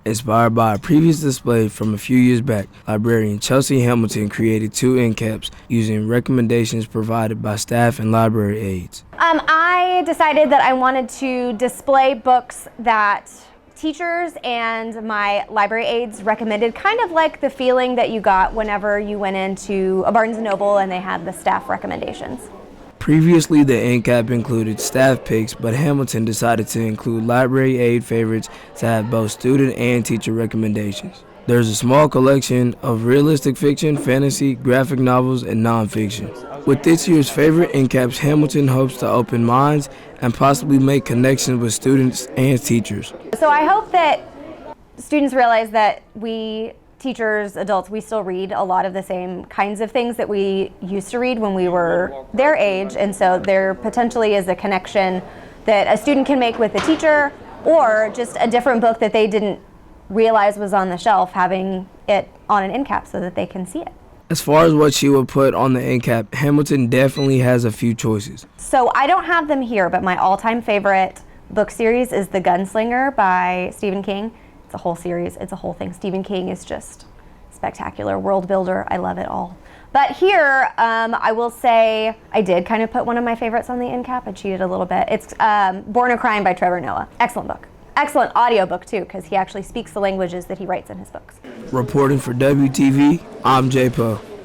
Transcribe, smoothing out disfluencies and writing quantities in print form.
Inspired by a previous display from a few years back, librarian Chelsea Hamilton created 2 end caps using recommendations provided by staff and library aides. I decided that I wanted to display books that teachers and my library aides recommended, kind of like the feeling that you got whenever you went into a Barnes & Noble and they had the staff recommendations. Previously, the end cap included staff picks, but Hamilton decided to include library aide favorites to have both student and teacher recommendations. There's a small collection of realistic fiction, fantasy, graphic novels, and nonfiction. With this year's favorite end caps, Hamilton hopes to open minds and possibly make connections with students and teachers. So I hope that students realize that we teachers, adults, we still read a lot of the same kinds of things that we used to read when we were their age, and so there potentially is a connection that a student can make with a teacher, or just a different book that they didn't realize was on the shelf, having it on an end cap so that they can see it. As far as what she would put on the end cap, Hamilton definitely has a few choices. So I don't have them here, but my all-time favorite book series is The Gunslinger by Stephen King. It's a whole series, it's a whole thing. Stephen King is just spectacular, world builder, I love it all. But here, I will say, I did kind of put one of my favorites on the end cap. I cheated a little bit. It's Born a Crime by Trevor Noah. Excellent book. Excellent audiobook too, because he actually speaks the languages that he writes in his books. Reporting for WTV, I'm Jay Poe.